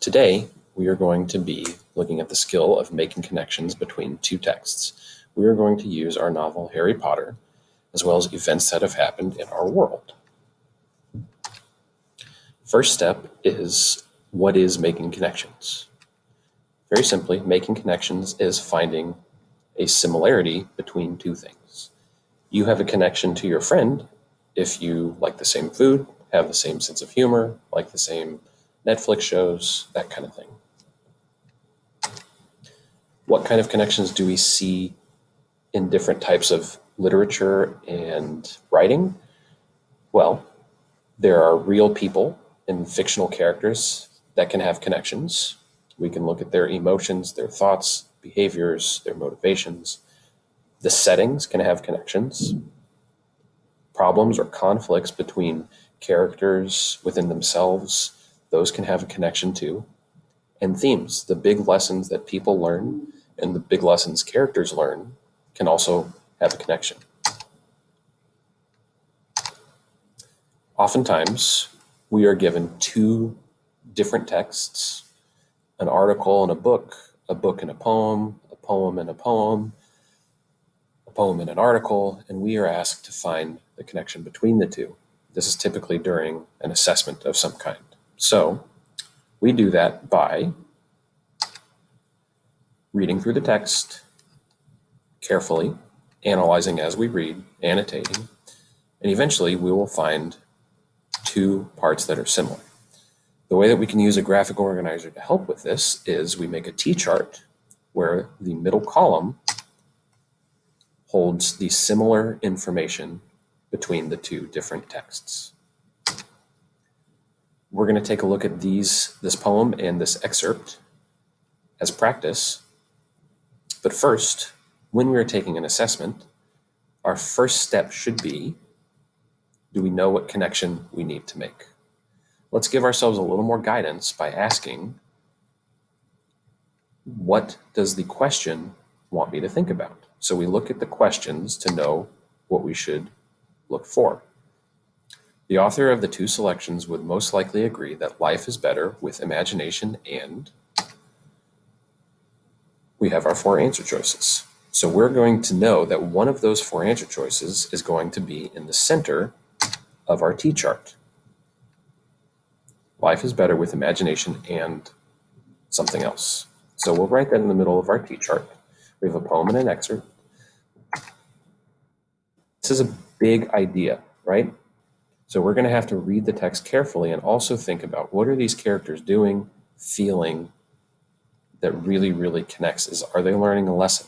Today, we are going to be looking at the skill of making connections between two texts. We are going to use our novel Harry Potter, as well as events that have happened in our world. First step is, what is making connections? Very simply, making connections is finding a similarity between two things. You have a connection to your friend if you like the same food, have the same sense of humor, like the same Netflix shows, that kind of thing. What kind of connections do we see in different types of literature and writing? Well, there are real people and fictional characters that can have connections. We can look at their emotions, their thoughts, behaviors, their motivations. The settings can have connections. Problems or conflicts between characters within themselves, those can have a connection too. And themes, the big lessons that people learn and the big lessons characters learn, can also have a connection. Oftentimes, we are given two different texts, an article and a book and a poem and a poem and an article, and we are asked to find the connection between the two. This is typically during an assessment of some kind. So we do that by reading through the text carefully, analyzing as we read, annotating, and eventually we will find two parts that are similar. The way that we can use a graphic organizer to help with this is we make a T-chart where the middle column holds the similar information between the two different texts. We're going to take a look at this poem and this excerpt as practice. But first, when we're taking an assessment, our first step should be, do we know what connection we need to make? Let's give ourselves a little more guidance by asking, what does the question want me to think about? So we look at the questions to know what we should look for. The author of the two selections would most likely agree that life is better with imagination, and we have our four answer choices. So we're going to know that one of those four answer choices is going to be in the center of our T-chart. Life is better with imagination and something else. So we'll write that in the middle of our T-chart. We have a poem and an excerpt. This is a big idea, right? So we're going to have to read the text carefully and also think about, what are these characters doing, feeling, that really, really connects? Are they learning a lesson?